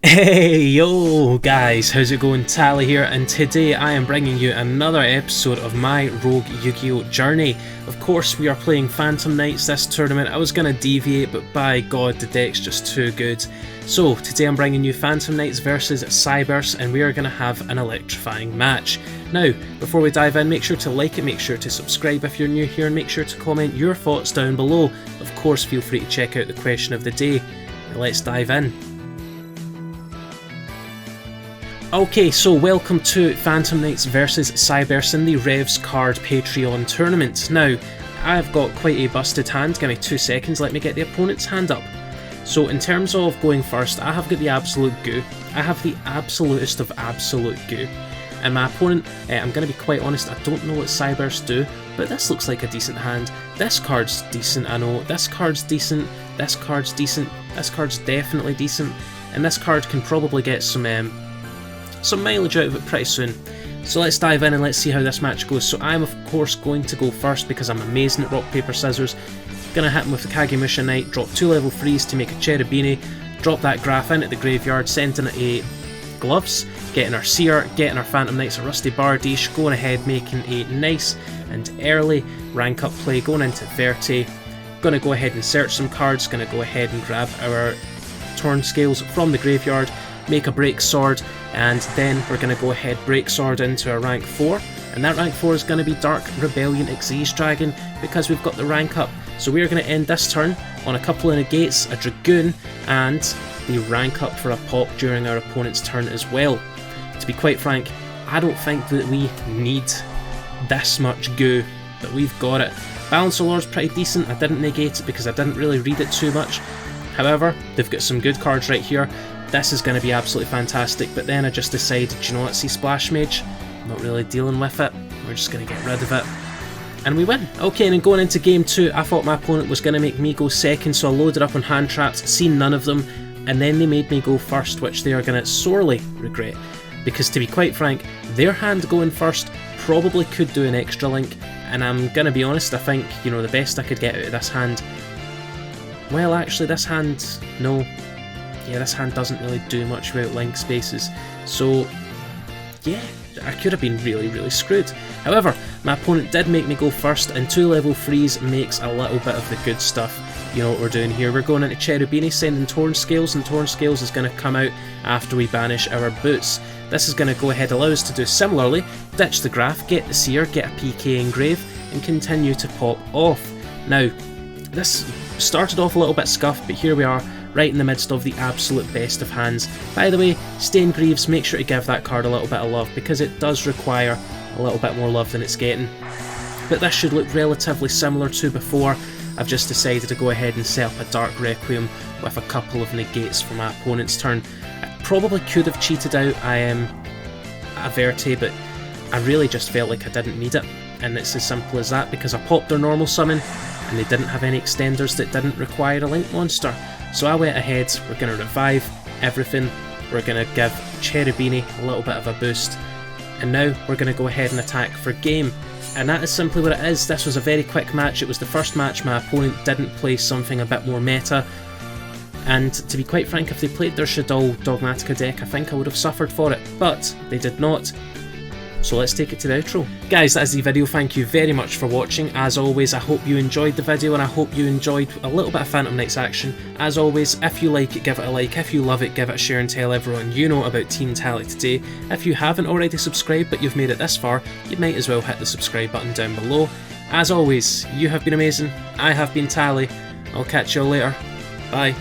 Hey yo guys, how's it going? Tally here, and today I am bringing you another episode of my Rogue Yu-Gi-Oh journey. Of course we are playing Phantom Knights this tournament. I was going to deviate, but by god the deck's just too good. So today I'm bringing you Phantom Knights versus CYBERSE, and we are going to have an electrifying match. Now, before we dive in, make sure to like it, make sure to subscribe if you're new here, and make sure to comment your thoughts down below. Of course feel free to check out the question of the day. Now let's dive in. Okay, so welcome to Phantom Knights vs CYBERSE in the Revs Card Patreon tournament. Now, I've got quite a busted hand. Give me 2 seconds, let me get the opponent's hand up. So in terms of going first, I have got the absolute goo. I have the absolutest of absolute goo. And my opponent, I'm going to be quite honest, I don't know what CYBERSE do, but this looks like a decent hand. This card's decent, I know. This card's decent. This card's decent. This card's definitely decent. And this card can probably get some mileage out of it pretty soon. So let's dive in and let's see how this match goes. So I'm of course going to go first because I'm amazing at rock paper scissors. Gonna hit him with the Kagemusha Knight, drop 2 level 3s to make a Cherubini, drop that Graph in at the graveyard, sending a Gloves, getting our Seer, getting our Phantom Knights, a Rusty Bardiche, going ahead making a nice and early rank up play, going into Verte. Gonna go ahead and search some cards, gonna go ahead and grab our Torn Scales from the graveyard, make a Break Sword, and then we're going to go ahead Break Sword into a rank 4, and that rank 4 is going to be Dark Rebellion Xyz Dragon because we've got the rank up. So we're going to end this turn on a couple of negates, a Dragoon, and the rank up for a pop during our opponent's turn as well. To be quite frank, I don't think that we need this much goo, but we've got it. Balance of Lord's pretty decent. I didn't negate it because I didn't really read it too much. However, they've got some good cards right here. This is going to be absolutely fantastic, but then I just decided, you know what, see Splash Mage, I'm not really dealing with it, we're just going to get rid of it, and we win. Okay, and then going into game 2, I thought my opponent was going to make me go second, so I loaded up on hand traps, seen none of them, and then they made me go first, which they are going to sorely regret, because to be quite frank, their hand going first probably could do an extra link, and I'm going to be honest, I think, you know, the best I could get out of this hand, well actually this hand, no. Yeah, this hand doesn't really do much without link spaces, so yeah, I could have been really screwed. However, my opponent did make me go first, and 2 level 3s makes a little bit of the good stuff. You know what we're doing here, we're going into Cherubini, sending Torn Scales, and Torn Scales is going to come out after we banish our Boots. This is going to go ahead allow us to do similarly, ditch the Graph, get the Seer, get a PK Engrave, and continue to pop off. Now, this started off a little bit scuffed, but here we are, right in the midst of the absolute best of hands. By the way, Stain Greaves, make sure to give that card a little bit of love because it does require a little bit more love than it's getting. But this should look relatively similar to before. I've just decided to go ahead and set up a Dark Requiem with a couple of negates for my opponent's turn. I probably could have cheated out a Verte, but I really just felt like I didn't need it. And it's as simple as that because I popped their normal summon and they didn't have any extenders that didn't require a link monster. So I went ahead, we're going to revive everything, we're going to give Cherubini a little bit of a boost, and now we're going to go ahead and attack for game. And that is simply what it is. This was a very quick match, it was the first match my opponent didn't play something a bit more meta, and to be quite frank, if they played their Shaddoll Dogmatica deck, I think I would have suffered for it, but they did not. So let's take it to the outro. Guys, that is the video. Thank you very much for watching. As always, I hope you enjoyed the video and I hope you enjoyed a little bit of Phantom Knights action. As always, if you like it, give it a like. If you love it, give it a share and tell everyone you know about Team Tally today. If you haven't already subscribed but you've made it this far, you might as well hit the subscribe button down below. As always, you have been amazing. I have been Tally. I'll catch you all later. Bye.